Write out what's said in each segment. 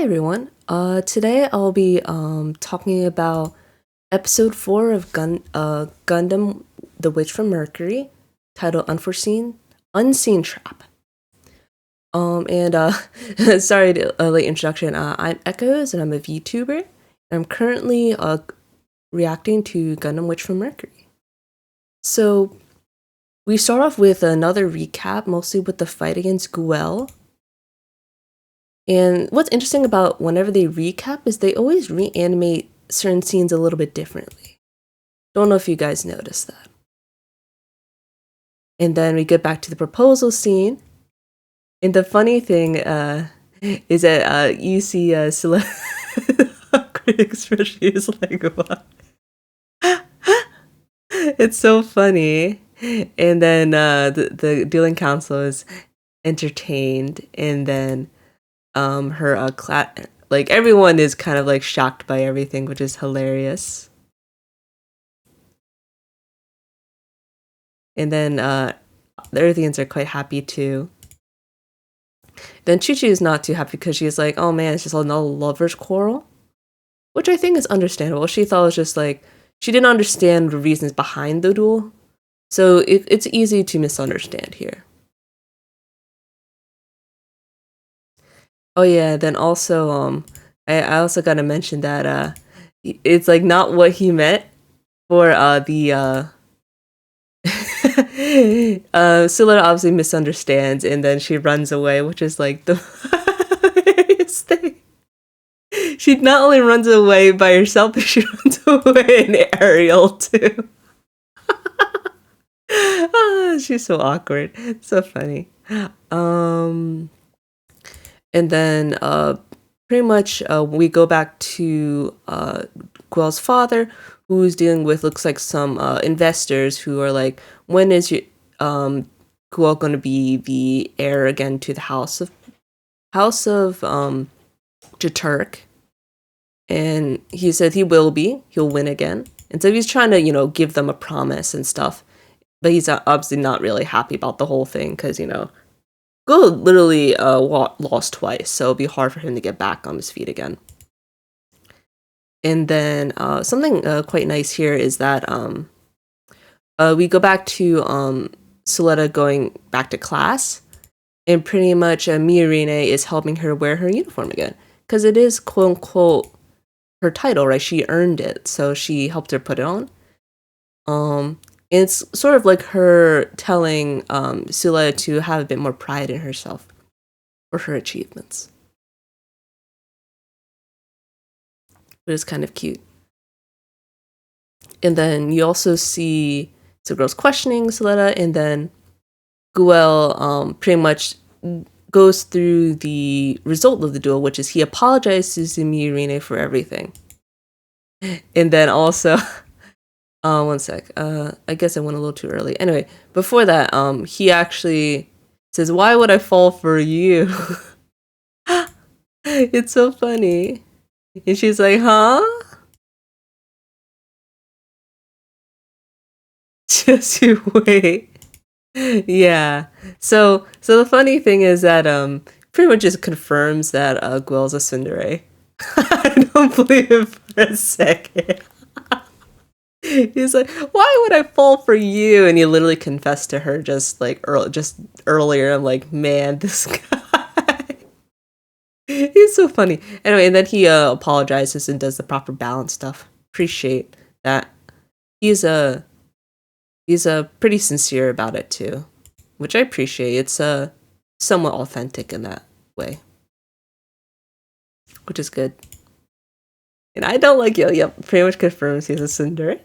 Hi everyone. Today I'll be talking about episode 4 of Gundam The Witch from Mercury, titled Unseen Trap. And sorry to late introduction. I'm Echoes and I'm a VTuber. I'm currently reacting to Gundam Witch from Mercury. So we start off with another recap, mostly with the fight against Guel. And what's interesting about whenever they recap is they always reanimate certain scenes a little bit differently. Don't know if you guys noticed that. And then we get back to the proposal scene. And the funny thing is that you see Suletta awkward expression is like, what? It's so funny. And then the dueling council is entertained, and then her like everyone is kind of like shocked by everything, which is hilarious. And then the Earthians are quite happy too. Then Chuchu is not too happy because she's like, oh man, it's just another lover's quarrel, which I think is understandable. She thought it was just like she didn't understand the reasons behind the duel, so it's easy to misunderstand here. Oh yeah, then also I also gotta mention that it's like not what he meant for the Suletta obviously misunderstands, and then she runs away, which is like the hilarious thing. She not only runs away by herself, but she runs away in aerial too. She's so awkward. So funny. And then pretty much we go back to Guel's father, who's dealing with, looks like, some investors who are like, when is your Guel going to be the heir again to the House of Jaturk? And he said he will be. He'll win again. And so he's trying to, give them a promise and stuff. But he's obviously not really happy about the whole thing because, Guel literally lost twice, so it'll be hard for him to get back on his feet again. And then something quite nice here is that we go back to Suletta going back to class, and pretty much Miorine is helping her wear her uniform again, because it is quote-unquote her title, right? She earned it, so she helped her put it on. It's sort of like her telling Suletta to have a bit more pride in herself for her achievements. But it's kind of cute. And then you also see the girls questioning Suletta, and then Guel pretty much goes through the result of the duel, which is he apologizes to Miorine for everything. And then also, one sec, I guess I went a little too early. Anyway, before that, he actually says, "Why would I fall for you?" It's so funny. And she's like, huh? Just you wait. Yeah. So the funny thing is that pretty much just confirms that Guel's a tsundere. I don't believe it for a second. He's like, why would I fall for you? And he literally confessed to her just earlier. I'm like, man, this guy. He's so funny. Anyway, and then he apologizes and does the proper balance stuff. Appreciate that. He's pretty sincere about it too, which I appreciate. It's somewhat authentic in that way, which is good. And I don't like yep, pretty much confirms he's a tsundere.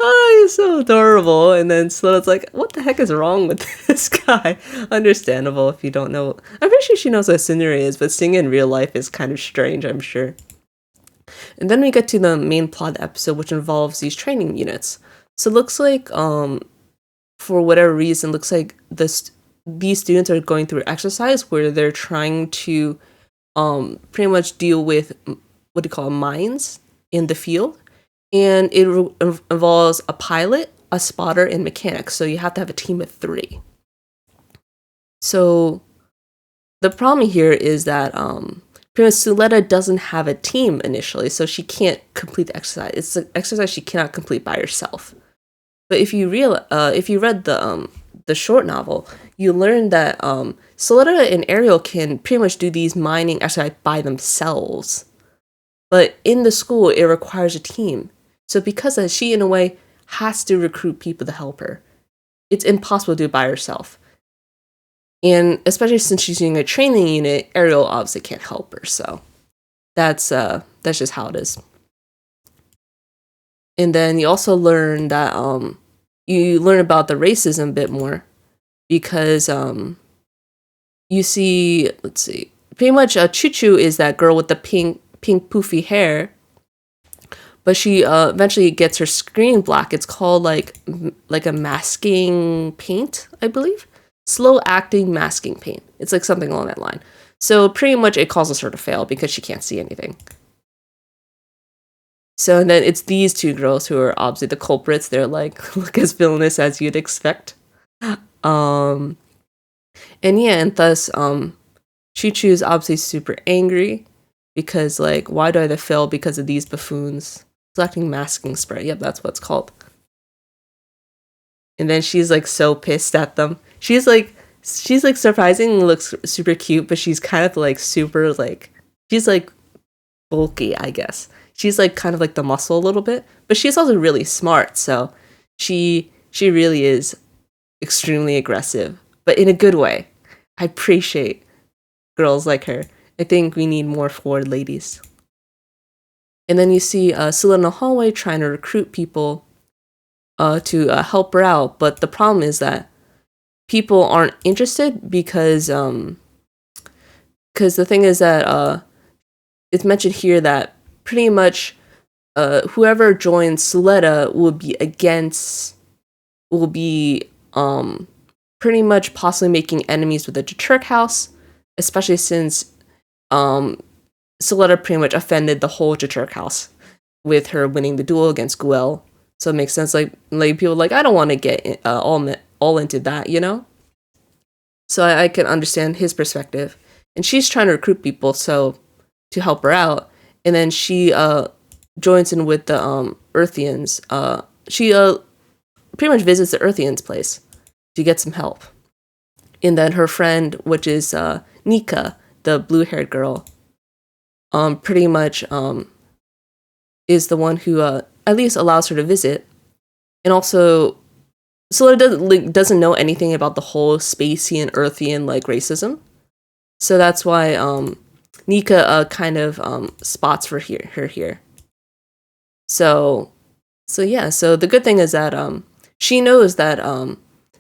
Oh, he's so adorable. And then Suletta's like, what the heck is wrong with this guy? Understandable if you don't know. I'm pretty sure she knows what a tsundere is, but seeing it in real life is kind of strange, I'm sure. And then we get to the main plot episode, which involves these training units. So it looks like, for whatever reason, looks like these students are going through exercise where they're trying to pretty much deal with what do you call mines in the field. And it involves a pilot, a spotter, and mechanics. So you have to have a team of 3. So the problem here is that pretty much Suletta doesn't have a team initially, so she can't complete the exercise. It's an exercise she cannot complete by herself. But if you read the short novel, you learn that Suletta and Ariel can pretty much do these mining exercises by themselves. But in the school, it requires a team. So because of, she, in a way, has to recruit people to help her. It's impossible to do it by herself. And especially since she's using a training unit, Ariel obviously can't help her. So that's just how it is. And then you also learn that you learn about the racism a bit more because you see, let's see, pretty much Chuchu is that girl with the pink poofy hair, but she eventually gets her screen black. It's called like a masking paint, I believe. Slow acting masking paint. It's like something along that line. So pretty much it causes her to fail because she can't see anything. So and then it's these two girls who are obviously the culprits. They're like look as villainous as you'd expect. And yeah, and thus Chuchu is obviously super angry because like why do I have to fail because of these buffoons? Selecting masking spray. Yep, that's what it's called. And then she's like so pissed at them. She's like surprisingly looks super cute, but she's kind of like super like she's like bulky, I guess. She's like kind of like the muscle a little bit, but she's also really smart. So she really is extremely aggressive, but in a good way. I appreciate girls like her. I think we need more forward ladies. And then you see Suletta in the hallway trying to recruit people to help her out, but the problem is that people aren't interested because the thing is that it's mentioned here that pretty much whoever joins Suletta will be pretty much possibly making enemies with the Church House, especially since Suletta pretty much offended the whole Church House with her winning the duel against Guel. So it makes sense. Like people are like, I don't want to get all into that, you know. So I can understand his perspective, and she's trying to recruit people to help her out, and then she joins in with the Earthians. She pretty much visits the Earthians' place to get some help, and then her friend, which is Nika, the blue-haired girl, pretty much is the one who at least allows her to visit, and also Suletta doesn't know anything about the whole Spacian Earthian like racism, so that's why Nika kind of spots her here. So yeah. So the good thing is that she knows that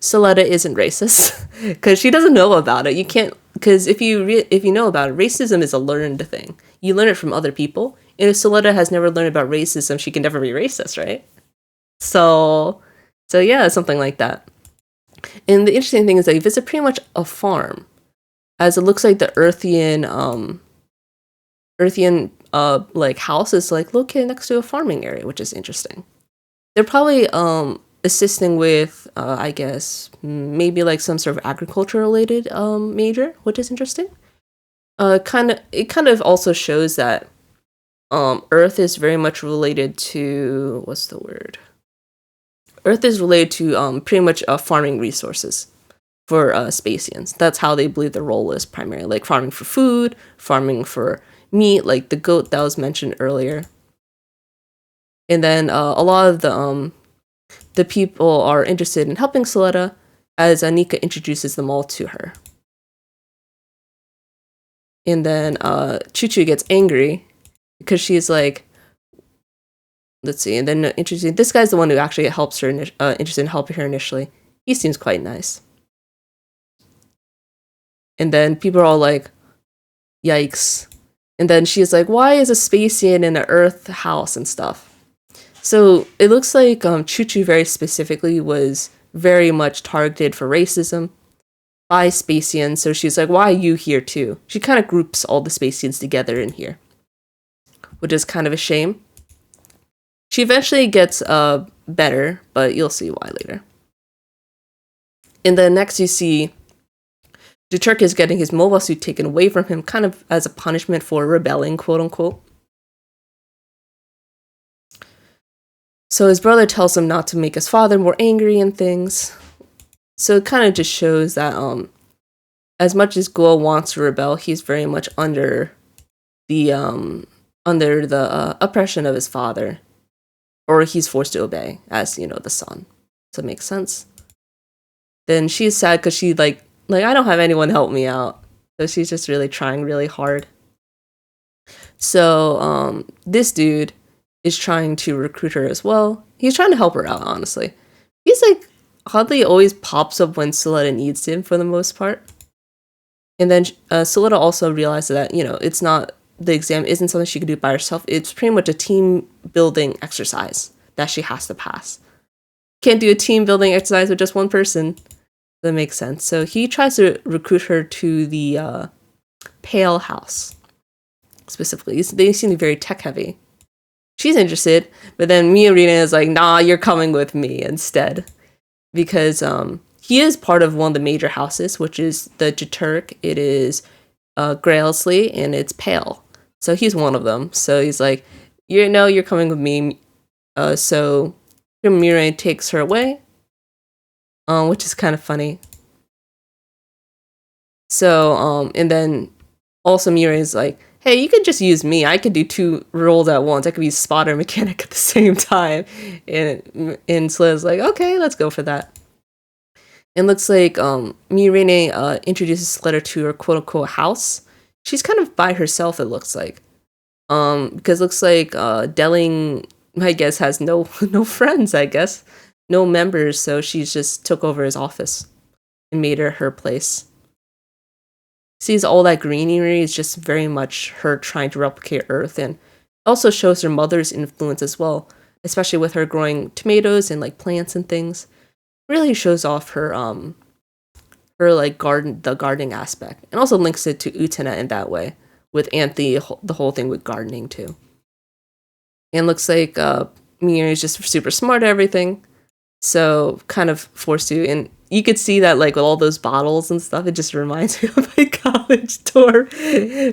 Suletta isn't racist because she doesn't know about it. You can't because if you know about it, racism is a learned thing. You learn it from other people. And if Suletta has never learned about racism, she can never be racist, right? So yeah, something like that. And the interesting thing is that you visit pretty much a farm, as it looks like the Earthian like house is like located next to a farming area, which is interesting. They're probably assisting with I guess maybe like some sort of agriculture related major, which is interesting. It kind of also shows that Earth is very much related to what's the word? Earth is related to pretty much farming resources for Spacians. That's how they believe their role is primarily, like farming for food, farming for meat, like the goat that was mentioned earlier. And then a lot of the people are interested in helping Suletta as Anika introduces them all to her. And then Chuchu gets angry because she's like, let's see, and then interesting. This guy's the one who actually helps her, interested in helping her initially. He seems quite nice. And then people are all like, yikes. And then she's like, why is a Spacian in an Earth house and stuff? So it looks like Chuchu very specifically was very much targeted for racism by Spacians. So she's like, why are you here too? She kind of groups all the Spacians together in here, which is kind of a shame. She eventually gets better, but you'll see why later. And then next you see the Turk is getting his mobile suit taken away from him, kind of as a punishment for rebelling, quote unquote. So his brother tells him not to make his father more angry and things. So it kind of just shows that as much as Guo wants to rebel, he's very much under the oppression of his father, or he's forced to obey as, you know, the son. Does that make sense? Then she's sad because she like I don't have anyone help me out, so she's just really trying really hard. So this dude is trying to recruit her as well. He's trying to help her out, honestly. He's like oddly always pops up when Suletta needs him for the most part. And then Suletta also realizes that, you know, it's not, the exam isn't something she could do by herself. It's pretty much a team building exercise that she has to pass. Can't do a team building exercise with just one person. That makes sense. So he tries to recruit her to the Pale House, specifically. They seem to be very tech heavy. She's interested, but then Miorina is like, nah, you're coming with me instead. Because he is part of one of the major houses, which is the Jeturk. It is Grailsley, and it's Pale. So he's one of them. So he's like, you're coming with me. So Miorina takes her away, which is kind of funny. So, and then also Miorina is like, hey, you could just use me. I could do 2 roles at once. I could be spotter and mechanic at the same time. And Suletta's like, okay, let's go for that. It looks like Miorina introduces Suletta to her quote-unquote house. She's kind of by herself, it looks like. Because it looks like Delling, I guess, has no friends, I guess. No members, so she just took over his office and made her place. Sees all that greenery is just very much her trying to replicate Earth, and also shows her mother's influence as well, especially with her growing tomatoes and like plants and things. Really shows off her like the gardening aspect, and also links it to Utena in that way, with the whole thing with gardening too. And looks like Miorina is just super smart at everything, so kind of forced to, and you could see that like with all those bottles and stuff, it just reminds me of my college dorm.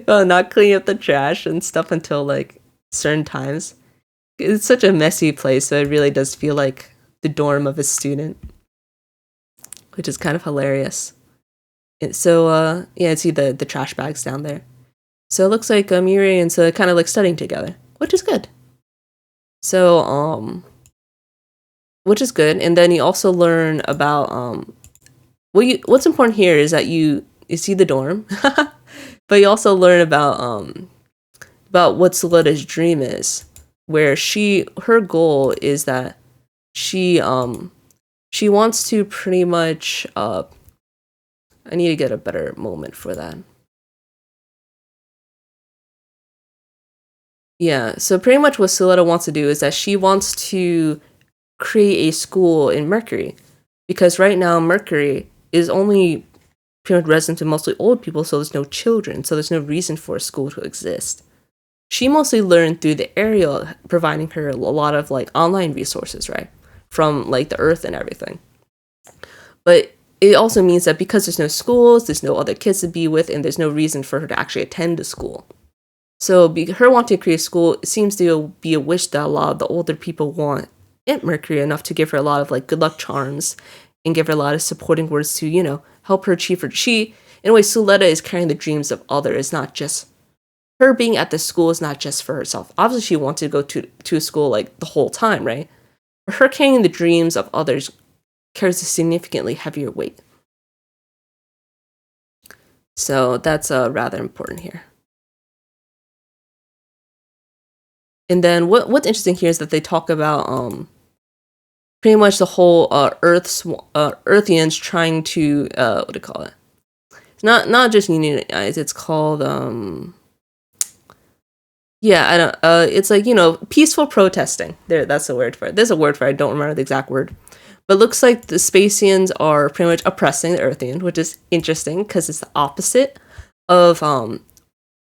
Not cleaning up the trash and stuff until like certain times. It's such a messy place, so it really does feel like the dorm of a student, which is kind of hilarious. So yeah, see the trash bags down there. So it looks like Miorina and so kind of like studying together, which is good. So which is good. And then you also learn about what's important here is that you see the dorm, but you also learn about what Suletta's dream is, where her goal is that she wants to pretty much I need to get a better moment for that. Yeah, so pretty much what Suletta wants to do is that she wants to create a school in Mercury, because right now Mercury is only pretty much resident to mostly old people, so there's no children, so there's no reason for a school to exist. She mostly learned through the area providing her a lot of like online resources, right, from like the Earth and everything. But it also means that because there's no schools, there's no other kids to be with, and there's no reason for her to actually attend a school. So her wanting to create a school seems to be a wish that a lot of the older people want at Mercury, enough to give her a lot of like good luck charms and give her a lot of supporting words to, you know, help her achieve her. She, in a way, Suletta is carrying the dreams of others. It's not just her being at the school is not just for herself. Obviously, she wanted to go to a school like the whole time, right? But her carrying the dreams of others carries a significantly heavier weight. So that's rather important here. And then what's interesting here is that they talk about pretty much the whole Earthians trying to what do you call it? It's not just unionize. It's called yeah, I don't. It's like, you know, peaceful protesting. That's the word for it. There's a word for it. I don't remember the exact word. But it looks like the Spacians are pretty much oppressing the Earthian, which is interesting because it's the opposite of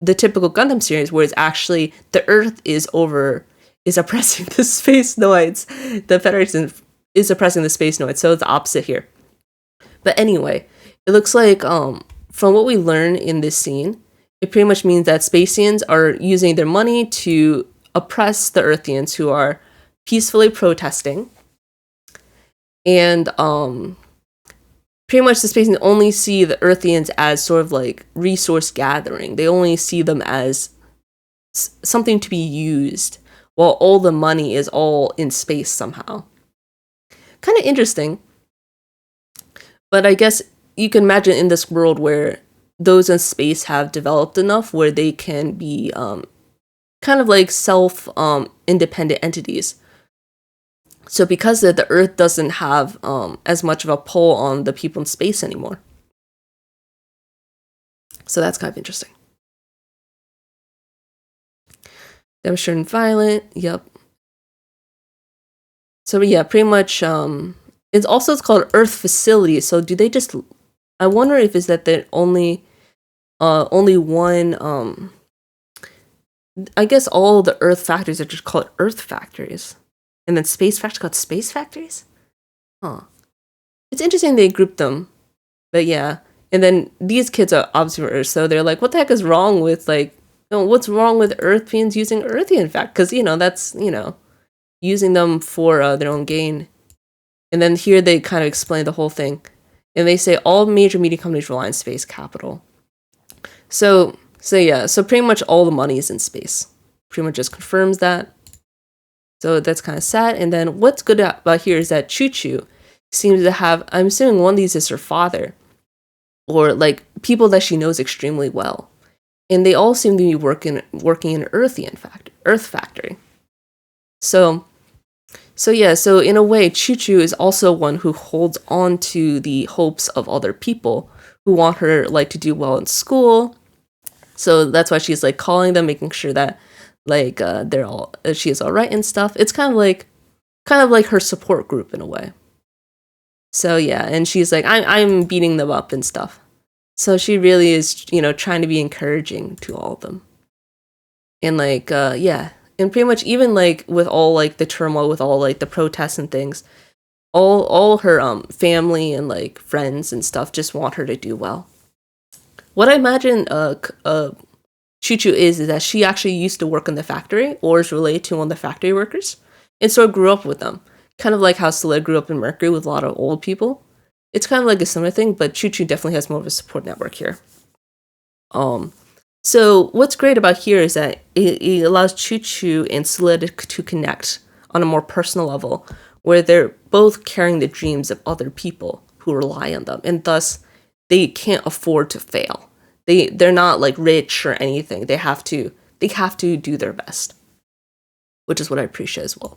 the typical Gundam series, where it's actually the Earth is oppressing the Space Noids. The Federation is oppressing the Space Noids, so it's the opposite here. But anyway, it looks like from what we learn in this scene, it pretty much means that Spacians are using their money to oppress the Earthians who are peacefully protesting. And pretty much the Spacians only see the Earthians as sort of like resource gathering. They only see them as something to be used, while all the money is all in space somehow. Kind of interesting. But I guess you can imagine in this world where those in space have developed enough where they can be kind of like self-independent entities. So because the Earth doesn't have as much of a pull on the people in space anymore. So that's kind of interesting. Demonstrating violent, yep. So yeah, pretty much it's called Earth Facility. So do they just, I wonder if it's that they're only one I guess all the Earth factories are just called Earth factories. And then space factories called space factories? Huh. It's interesting they grouped them. But yeah. And then these kids are obviously Earth, so they're like, what the heck is wrong with like, what's wrong with Earthians using Earthian fact? Because, that's, using them for their own gain. And then here they kind of explain the whole thing. And they say all major media companies rely on space capital. So yeah, so pretty much all the money is in space. Pretty much just confirms that. So that's kind of sad. And then what's good about here is that Chuchu seems to have, I'm assuming one of these is her father, or like people that she knows extremely well. And they all seem to be working in Earth factory. So yeah, so in a way, Chuchu is also one who holds on to the hopes of other people who want her like to do well in school. So that's why she's like calling them, making sure that like she is all right and stuff. It's kind of like her support group in a way. So yeah, and she's like, I'm beating them up and stuff. So she really is, trying to be encouraging to all of them. And like, yeah. And pretty much even like with all like the turmoil, with all like the protests and things, all her family and like friends and stuff just want her to do well. What I imagine Chuchu is that she actually used to work in the factory or is related to one of the factory workers and so grew up with them. Kind of like how Suletta grew up in Mercury with a lot of old people. It's kind of like a similar thing, but Chuchu definitely has more of a support network here. So what's great about here is that it allows Chuchu and Suletta to connect on a more personal level, where they're both carrying the dreams of other people who rely on them, and thus they can't afford to fail. They're not like rich or anything. They have to do their best, which is what I appreciate as well.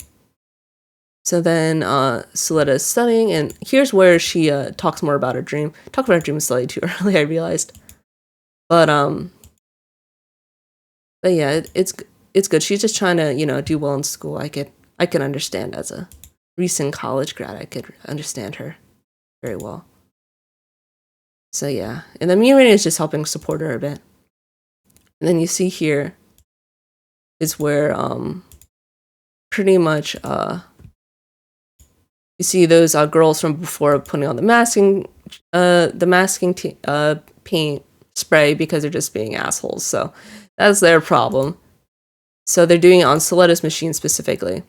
So then Suletta is studying, and here's where she talks more about her dream. Talk about her dream slightly too early, I realized. But yeah, it's good. She's just trying to, do well in school. I can understand as a recent college grad. I could understand her very well. So yeah, and then Mirin is just helping support her a bit. And then you see here is where pretty much you see those girls from before putting on the masking paint spray because they're just being assholes. So that's their problem. So they're doing it on Suletta's machine specifically,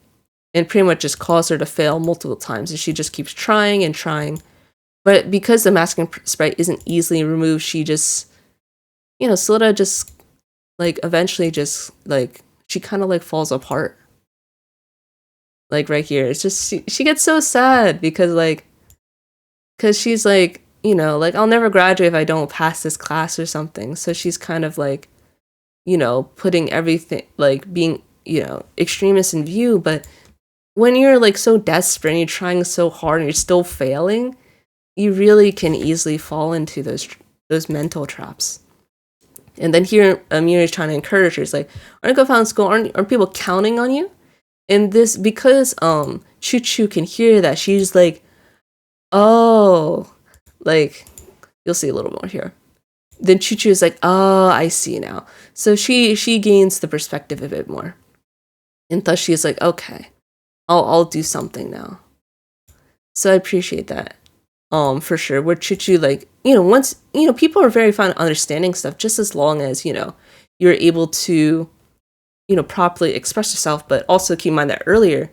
and pretty much just cause her to fail multiple times, and she just keeps trying and trying. But because the masking spray isn't easily removed, she just, Suletta just, like, eventually just, like, she kind of, like, falls apart. Like, right here. It's just, she gets so sad because she's, like, like, I'll never graduate if I don't pass this class or something. So she's kind of, like, putting everything, like, being, extremist in view. But when you're, like, so desperate and you're trying so hard and you're still failing, you really can easily fall into those mental traps. And then here, Amir is trying to encourage her. It's like, aren't you going to school? Aren't people counting on you? And this, because Chuchu can hear that, she's like, oh, like, you'll see a little more here. Then Chuchu is like, oh, I see now. So she gains the perspective a bit more. And thus she's like, okay, I'll do something now. So I appreciate that. For sure. Where Chuchu, like, once, people are very fine understanding stuff just as long as, you're able to, properly express yourself. But also keep in mind that earlier,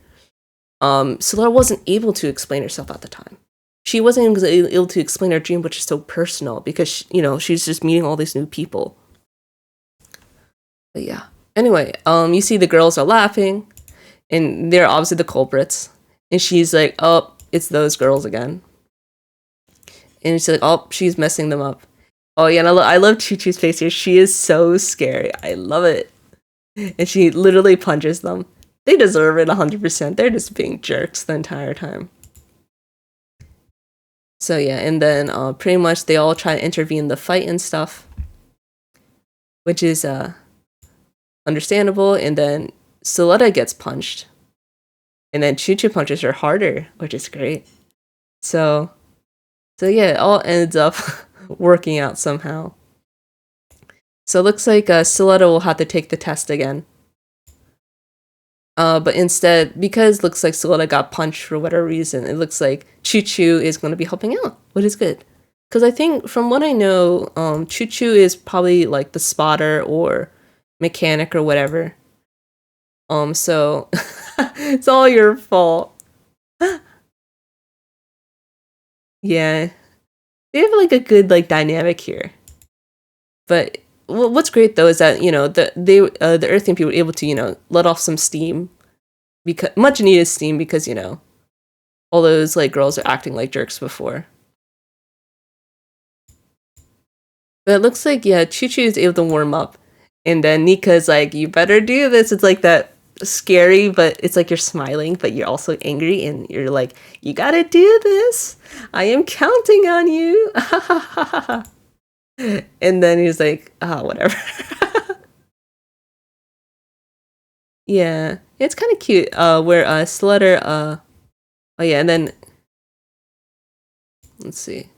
Suletta wasn't able to explain herself at the time. She wasn't able to explain her dream, which is so personal because, she's just meeting all these new people. But yeah. Anyway, you see the girls are laughing, and they're obviously the culprits. And she's like, oh, it's those girls again. And she's like, oh, she's messing them up. Oh, yeah, and I love Chuchu's face here. She is so scary. I love it. And she literally punches them. They deserve it 100%. They're just being jerks the entire time. So, yeah, and then pretty much they all try to intervene in the fight and stuff. Which is understandable. And then Suletta gets punched. And then Chuchu punches her harder, which is great. So yeah, it all ends up working out somehow. So it looks like Suletta will have to take the test again. But instead, because it looks like Suletta got punched for whatever reason, it looks like Chuchu is going to be helping out, which is good. Because I think, from what I know, Chuchu is probably like the spotter or mechanic or whatever. So it's all your fault. Yeah, they have like a good like dynamic here. But what's great though is that the Earthian people were able to let off some steam, because much needed steam, because all those like girls are acting like jerks before. But it looks like Chuchu is able to warm up, and then Nika's like, "You better do this." It's like that scary, but it's like you're smiling, but you're also angry, and you're like, "You gotta do this. I am counting on you." And then he's like, whatever. Yeah, it's kind of cute. Where Suletta, oh yeah, and then let's see.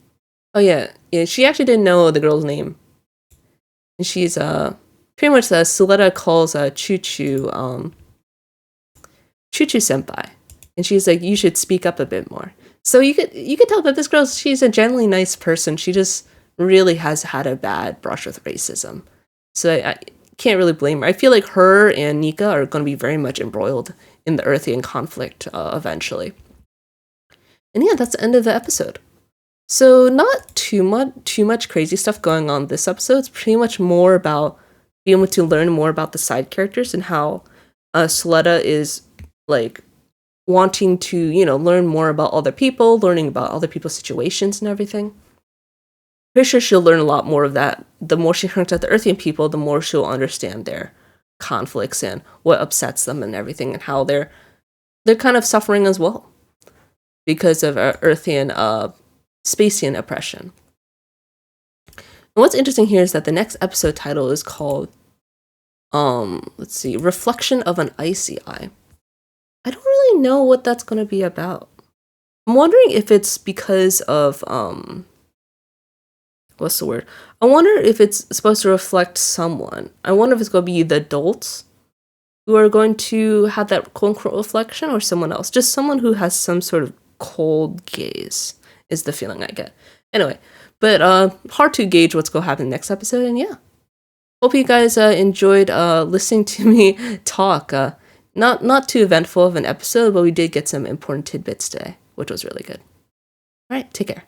Oh yeah, she actually didn't know the girl's name, and she's pretty much Suletta calls Chuchu Chuchu senpai, and she's like, you should speak up a bit more. So you could tell that this girl, she's a generally nice person. She just really has had a bad brush with racism. So I can't really blame her. I feel like her and Nika are going to be very much embroiled in the Earthian conflict eventually. And yeah, that's the end of the episode. So not too much crazy stuff going on this episode. It's pretty much more about being able to learn more about the side characters and how Suletta is like wanting to, learn more about other people, learning about other people's situations and everything. Pretty sure she'll learn a lot more of that. The more she learns about the Earthian people, the more she'll understand their conflicts and what upsets them and everything, and how they're kind of suffering as well because of Earthian Spacian oppression. And what's interesting here is that the next episode title is called let's see, Reflection of an Icy Eye. I don't really know what that's going to be about. I'm wondering if it's because of what's the word? I wonder if it's supposed to reflect someone. I wonder if it's going to be the adults who are going to have that quote-unquote reflection, or someone else. Just someone who has some sort of cold gaze is the feeling I get. Anyway, but hard to gauge what's going to happen next episode, and yeah. Hope you guys enjoyed listening to me talk. Not too eventful of an episode, but we did get some important tidbits today, which was really good. All right, take care.